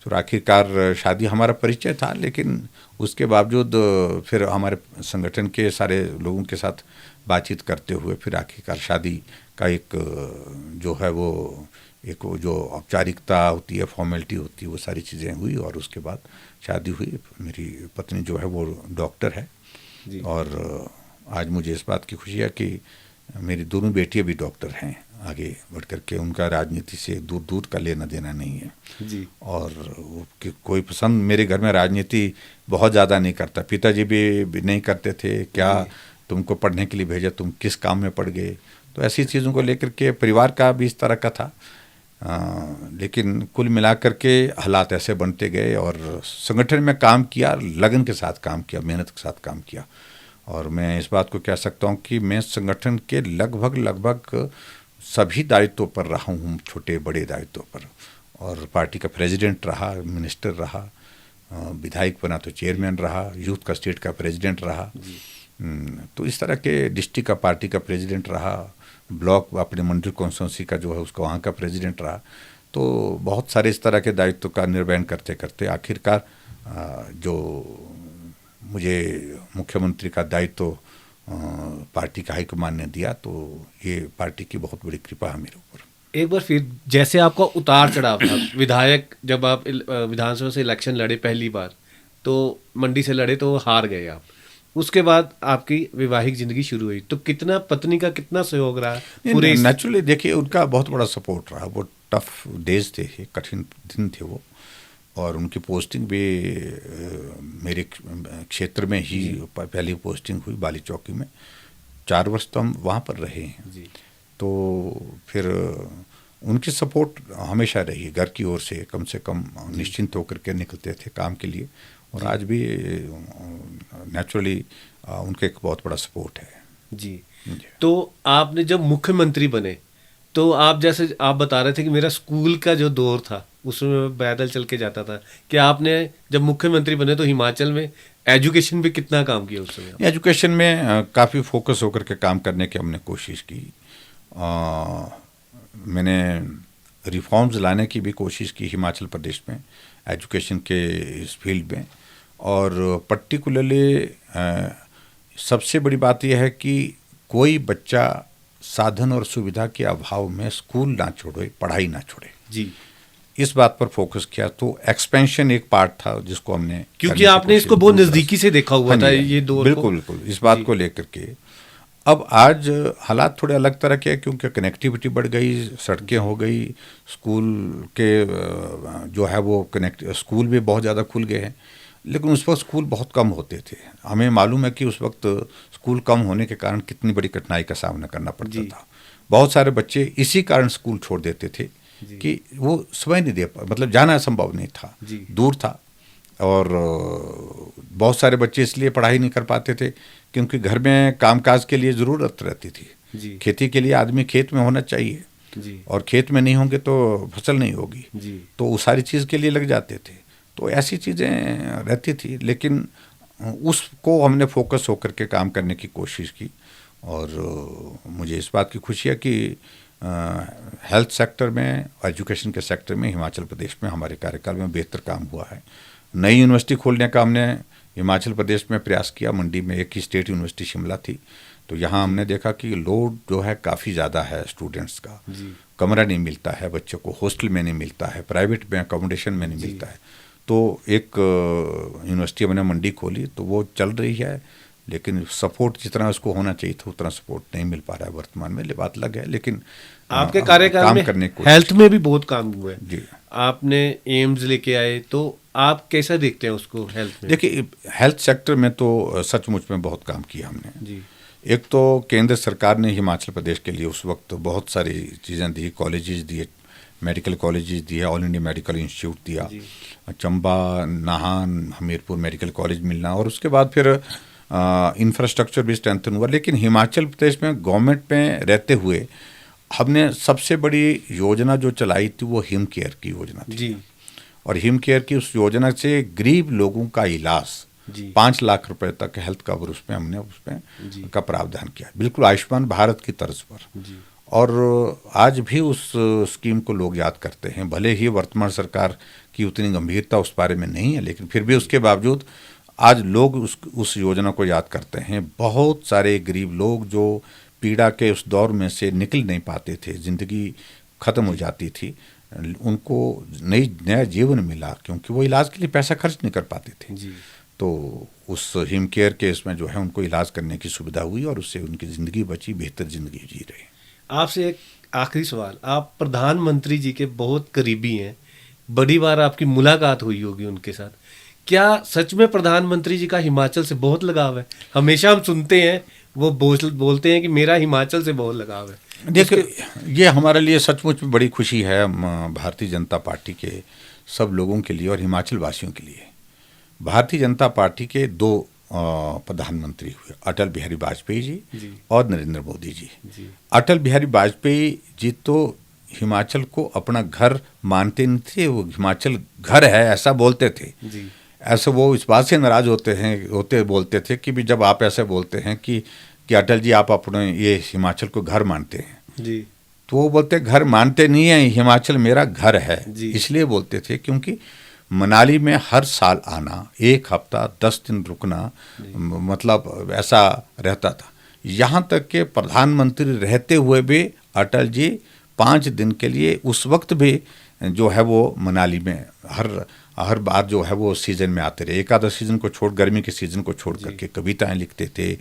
तो आखिरकार शादी हमारा परिचय था, लेकिन उसके बावजूद फिर हमारे संगठन के सारे लोगों के साथ बातचीत करते हुए फिर आखिरकार शादी का एक जो है वो एक जो औपचारिकता होती है, फॉर्मेलिटी होती है, वो सारी चीज़ें हुई और उसके बाद शादी हुई। मेरी पत्नी जो है वो डॉक्टर है जी। और आज मुझे इस बात की खुशी है कि मेरी दोनों बेटियां भी डॉक्टर हैं। आगे बढ़ कर के उनका राजनीति से दूर दूर का लेना देना नहीं है जी। और कोई पसंद मेरे घर में राजनीति बहुत ज़्यादा नहीं करता। पिताजी भी नहीं करते थे, क्या तुमको पढ़ने के लिए भेजा, तुम किस काम में पड़ गए, तो ऐसी चीज़ों को लेकर के परिवार का भी इस तरह का था। लेकिन कुल मिलाकर के हालात ऐसे बनते गए और संगठन में काम किया, लगन के साथ काम किया, मेहनत के साथ काम किया। और मैं इस बात को कह सकता हूँ कि मैं संगठन के लगभग सभी दायित्वों पर रहा हूँ, छोटे बड़े दायित्वों पर, और पार्टी का प्रेसिडेंट रहा, मिनिस्टर रहा, विधायक बना तो चेयरमैन रहा, यूथ का स्टेट का प्रेसिडेंट रहा, तो इस तरह के डिस्ट्रिक्ट का पार्टी का प्रेसिडेंट रहा, ब्लॉक अपने मंडल कॉन्स्टिट्यूंसी का जो है उसका वहाँ का प्रेसिडेंट रहा। तो बहुत सारे इस तरह के दायित्व का निर्वहन करते करते आखिरकार जो मुझे मुख्यमंत्री का दायित्व पार्टी का हाईकमान ने दिया, तो ये पार्टी की बहुत बड़ी कृपा है मेरे ऊपर। एक बार फिर जैसे आपका उतार चढ़ाव था, विधायक जब आप विधानसभा से इलेक्शन लड़े पहली बार, तो मंडी से लड़े तो हार गए आप, उसके बाद आपकी वैवाहिक जिंदगी शुरू हुई, तो कितना पत्नी का कितना सहयोग रहा पूरे? नेचुरली देखिए उनका बहुत बड़ा सपोर्ट रहा। वो टफ डेज थे, कठिन दिन थे वो, और उनकी पोस्टिंग भी मेरे क्षेत्र में ही पहली पोस्टिंग हुई बाली चौकी में। 4 वर्ष तो हम वहाँ पर रहे हैं जी। तो फिर उनकी सपोर्ट हमेशा रही घर की ओर से, कम से कम निश्चिंत होकर के निकलते थे काम के लिए, और आज भी नेचुरली उनका एक बहुत बड़ा सपोर्ट है। जी। तो आपने जब मुख्यमंत्री बने तो आप जैसे आप बता रहे थे कि मेरा स्कूल का जो दौर था उसमें मैं पैदल चल के जाता था, कि आपने जब मुख्यमंत्री बने तो हिमाचल में एजुकेशन पे कितना काम किया उस समय? एजुकेशन में काफ़ी फोकस होकर के काम करने की हमने कोशिश की। मैंने रिफॉर्म्स लाने की भी कोशिश की हिमाचल प्रदेश में एजुकेशन के इस फील्ड में, और पर्टिकुलरली सबसे बड़ी बात यह है कि कोई बच्चा साधन और सुविधा के अभाव में स्कूल ना छोड़े, पढ़ाई ना छोड़े। जी। इस बात पर फोकस किया। तो एक्सपेंशन एक पार्ट था जिसको हमने, क्योंकि आपने इसको बहुत नज़दीकी से देखा हुआ था ये दौर। बिल्कुल इस बात को लेकर के अब आज हालात थोड़े अलग तरह के हैं, क्योंकि कनेक्टिविटी बढ़ गई, सड़कें हो गई, स्कूल के जो है वो स्कूल भी बहुत ज़्यादा खुल गए हैं, लेकिन उस वक्त स्कूल बहुत कम होते थे। हमें मालूम है कि उस वक्त स्कूल कम होने के कारण कितनी बड़ी कठिनाई का सामना करना पड़ता था। बहुत सारे बच्चे इसी कारण स्कूल छोड़ देते थे कि वो समय नहीं दे, मतलब जाना संभव नहीं था, दूर था, और बहुत सारे बच्चे इसलिए पढ़ाई नहीं कर पाते थे क्योंकि घर में कामकाज के लिए ज़रूरत रहती थी। खेती के लिए आदमी खेत में होना चाहिए, और खेत में नहीं होंगे तो फसल नहीं होगी, तो वो सारी चीज़ के लिए लग जाते थे। तो ऐसी चीज़ें रहती थी, लेकिन उसको हमने फोकस होकर के काम करने की कोशिश की, और मुझे इस बात की खुशी है कि हेल्थ सेक्टर में, एजुकेशन के सेक्टर में हिमाचल प्रदेश में हमारे कार्यकाल में बेहतर काम हुआ है। नई यूनिवर्सिटी खोलने का हमने हिमाचल प्रदेश में प्रयास किया। मंडी में एक ही स्टेट यूनिवर्सिटी शिमला थी, तो यहाँ हमने देखा कि लोड जो है काफ़ी ज़्यादा है स्टूडेंट्स का, कमरा नहीं मिलता है बच्चों को, हॉस्टल में नहीं मिलता है, प्राइवेट में अकोमोडेशन में नहीं मिलता है, तो एक यूनिवर्सिटी हमने मंडी खोली, तो वो चल रही है, लेकिन सपोर्ट जितना उसको होना चाहिए था उतना सपोर्ट नहीं मिल पा रहा है वर्तमान में। बात अलग है, लेकिन आपके कार्यकाल काम में करने को हेल्थ में भी बहुत काम हुआ है जी। आपने एम्स लेके आए, तो आप कैसा देखते हैं उसको हेल्थ में? देखिए, हेल्थ सेक्टर में तो सचमुच में बहुत काम किया हमने जी। एक तो केंद्र सरकार ने हिमाचल प्रदेश के लिए उस वक्त बहुत सारी चीज़ें दी, कॉलेजेस दिए, मेडिकल कॉलेजेस दिए, ऑल इंडिया मेडिकल इंस्टीट्यूट दिया, चंबा, नाहन, हमीरपुर मेडिकल कॉलेज मिलना, और उसके बाद फिर इंफ्रास्ट्रक्चर भी स्ट्रेंथन हुआ। लेकिन हिमाचल प्रदेश में गवर्नमेंट में रहते हुए हमने सबसे बड़ी योजना जो चलाई थी वो हिम केयर की योजना थी जी। और हिम केयर की उस योजना से गरीब लोगों का इलाज 5 लाख रुपए तक हेल्थ कवर उसमें हमने उसमें का प्रावधान किया, बिल्कुल आयुष्मान भारत की तर्ज पर। और आज भी उस स्कीम को लोग याद करते हैं, भले ही वर्तमान सरकार की उतनी गंभीरता उस बारे में नहीं है, लेकिन फिर भी उसके बावजूद आज लोग उस योजना को याद करते हैं। बहुत सारे गरीब लोग जो पीड़ा के उस दौर में से निकल नहीं पाते थे, जिंदगी खत्म हो जाती थी, उनको नया जीवन मिला, क्योंकि वो इलाज के लिए पैसा खर्च नहीं कर पाते थे। तो उस हिम केयर के इसमें जो है उनको इलाज करने की सुविधा हुई और उससे उनकी ज़िंदगी बची, बेहतर ज़िंदगी जी रहे। आपसे एक आखिरी सवाल, आप प्रधानमंत्री जी के बहुत करीबी हैं, बड़ी बार आपकी मुलाकात हुई होगी उनके साथ, क्या सच में प्रधानमंत्री जी का हिमाचल से बहुत लगाव है? हमेशा हम सुनते हैं वो बोलते हैं कि मेरा हिमाचल से बहुत लगाव है। देखिए, ये हमारे लिए सचमुच में बड़ी खुशी है, भारतीय जनता पार्टी के सब लोगों के लिए और हिमाचल वासियों के लिए। भारतीय जनता पार्टी के 2 प्रधानमंत्री हुए, अटल बिहारी वाजपेयी जी और नरेंद्र मोदी जी। अटल बिहारी वाजपेयी जी तो हिमाचल को अपना घर मानते नहीं थे, वो हिमाचल घर है ऐसा बोलते थे। ऐसे वो इस बात से नाराज बोलते थे कि भी जब आप ऐसे बोलते हैं कि अटल जी आप अपने ये हिमाचल को घर मानते हैं, तो वो बोलते घर मानते नहीं है, हिमाचल मेरा घर है। इसलिए बोलते थे क्योंकि मनाली में हर साल आना, 1 हफ्ता 10 दिन रुकना, मतलब ऐसा रहता था। यहाँ तक कि प्रधानमंत्री रहते हुए भी अटल जी 5 दिन के लिए उस वक्त भी जो है वो मनाली में हर बार जो है वो सीज़न में आते रहे। एक आधा सीज़न को छोड़, गर्मी के सीज़न को छोड़ करके कविताएं लिखते थे,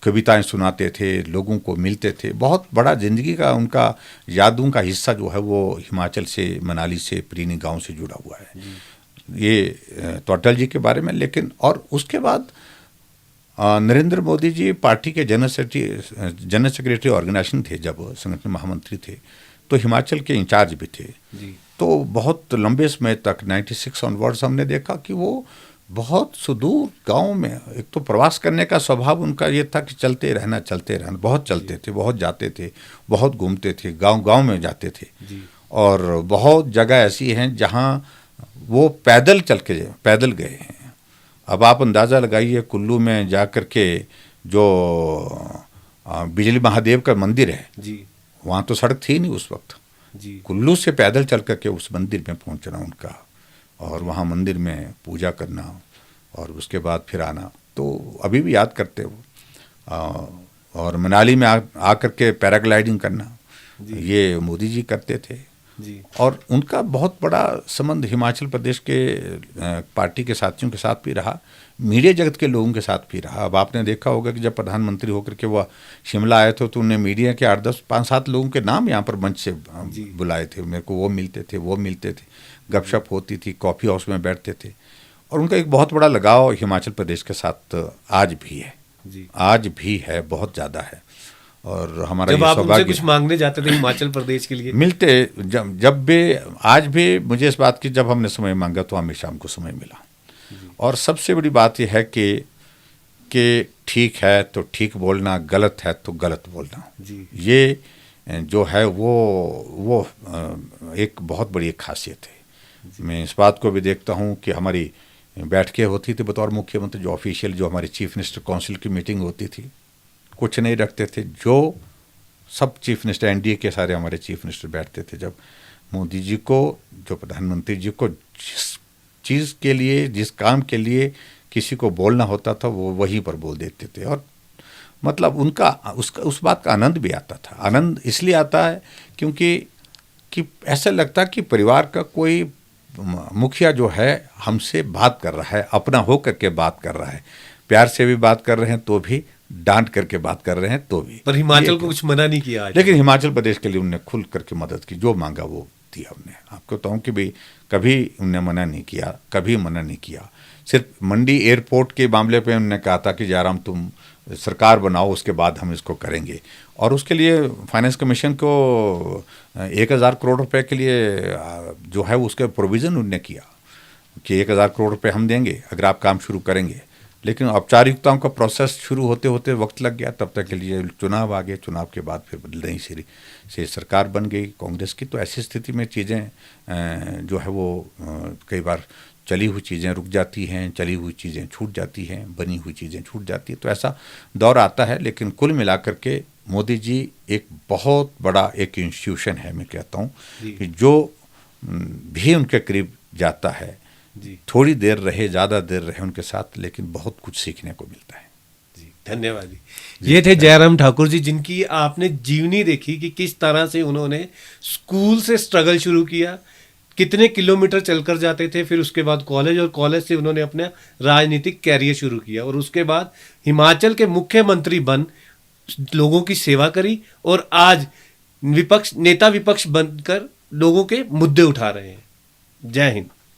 कविताएं सुनाते थे, लोगों को मिलते थे। बहुत बड़ा ज़िंदगी का उनका यादों का हिस्सा जो है वो हिमाचल से, मनाली से, प्रीनी गांव से जुड़ा हुआ है। ये तो अटल जी के बारे में। लेकिन और उसके बाद नरेंद्र मोदी जी पार्टी के जनरल सेक्रेटरी ऑर्गेनाइजेशन थे, जब संगठन महामंत्री थे तो हिमाचल के इंचार्ज भी थे। तो बहुत लंबे समय तक 96 ऑनवर्ड्स हमने देखा कि वो बहुत सुदूर गांव में, एक तो प्रवास करने का स्वभाव उनका ये था कि चलते रहना, बहुत चलते थे, बहुत जाते थे, बहुत घूमते थे, गांव में जाते थे। और बहुत जगह ऐसी हैं जहां वो पैदल गए हैं। अब आप अंदाज़ा लगाइए, कुल्लू में जा कर के जो बिजली महादेव का मंदिर है, वहाँ तो सड़क थी नहीं उस वक्त। कुल्लू से पैदल चल करके उस मंदिर में पहुँचना उनका, और वहाँ मंदिर में पूजा करना और उसके बाद फिर आना, तो अभी भी याद करते हो। और मनाली में आकर के पैराग्लाइडिंग करना, ये मोदी जी करते थे। और उनका बहुत बड़ा संबंध हिमाचल प्रदेश के पार्टी के साथियों के साथ भी रहा, मीडिया जगत के लोगों के साथ भी रहा। अब आपने देखा होगा कि जब प्रधानमंत्री होकर के वह शिमला आए थे तो उन्हें मीडिया के 8, 10, 5, 7 लोगों के नाम यहाँ पर मंच से बुलाए थे। मेरे को वो मिलते थे, गपशप होती थी, कॉफ़ी हाउस में बैठते थे। और उनका एक बहुत बड़ा लगाव हिमाचल प्रदेश के साथ आज भी है, बहुत ज़्यादा है। और हमारा जब आप उनसे कुछ मांगने जाते थे हिमाचल प्रदेश के लिए, मिलते जब भी, आज भी मुझे इस बात की, जब हमने समय मांगा तो हमेशा हमको समय मिला। और सबसे बड़ी बात यह है कि ठीक है तो ठीक बोलना, गलत है तो गलत बोलना, ये जो है वो एक बहुत बड़ी खासियत है। मैं इस बात को भी देखता हूँ कि हमारी बैठकें होती थी बतौर मुख्यमंत्री, जो ऑफिशियल, जो हमारी चीफ मिनिस्टर काउंसिल की मीटिंग होती थी, कुछ नहीं रखते थे, जो सब चीफ मिनिस्टर, एनडीए के सारे हमारे चीफ मिनिस्टर बैठते थे। जब मोदी जी को, जो प्रधानमंत्री जी को जिस चीज़ के लिए, जिस काम के लिए किसी को बोलना होता था, वो वहीं पर बोल देते थे। और मतलब उनका उस बात का आनंद भी आता था। आनंद इसलिए आता है क्योंकि ऐसा लगता कि परिवार का कोई मुखिया जो है हमसे बात कर रहा है, अपना हो करके बात कर रहा है, प्यार से भी बात कर रहे हैं तो भी, डांट करके बात कर रहे हैं तो भी। पर हिमाचल को कुछ मना नहीं किया आज। लेकिन हिमाचल प्रदेश के लिए उनने खुल करके मदद की, जो मांगा वो दिया उनने। आपको बताऊं कि भाई कभी उनने मना नहीं किया, कभी मना नहीं किया। सिर्फ मंडी एयरपोर्ट के मामले पे उन्होंने कहा था कि जयराम तुम सरकार बनाओ, उसके बाद हम इसको करेंगे। और उसके लिए फाइनेंस कमीशन को 1,000 करोड़ रुपए के लिए जो है उसके प्रोविज़न उन्होंने किया कि 1,000 करोड़ रुपए हम देंगे अगर आप काम शुरू करेंगे। लेकिन औपचारिकताओं का प्रोसेस शुरू होते होते वक्त लग गया, तब तक के लिए चुनाव आ गए। चुनाव के बाद फिर नई सिरे से सरकार बन गई कांग्रेस की। तो ऐसी स्थिति में चीज़ें जो है वो कई बार चली हुई चीज़ें रुक जाती हैं, चली हुई चीज़ें छूट जाती हैं, बनी हुई चीज़ें छूट जाती हैं। तो ऐसा दौर आता है। लेकिन कुल मिलाकर के मोदी जी एक बहुत बड़ा एक इंस्टीट्यूशन है। मैं कहता हूँ कि जो भी उनके करीब जाता है, थोड़ी देर रहे, ज़्यादा देर रहे उनके साथ, लेकिन बहुत कुछ सीखने को मिलता है। जी, धन्यवाद जी। ये थे जयराम ठाकुर जी, जिनकी आपने जीवनी देखी कि किस तरह से उन्होंने स्कूल से स्ट्रगल शुरू किया, कितने किलोमीटर चलकर जाते थे, फिर उसके बाद कॉलेज, और कॉलेज से उन्होंने अपना राजनीतिक कैरियर शुरू किया, और उसके बाद हिमाचल के मुख्यमंत्री बन लोगों की सेवा करी, और आज नेता विपक्ष बनकर लोगों के मुद्दे उठा रहे हैं। जय हिंद।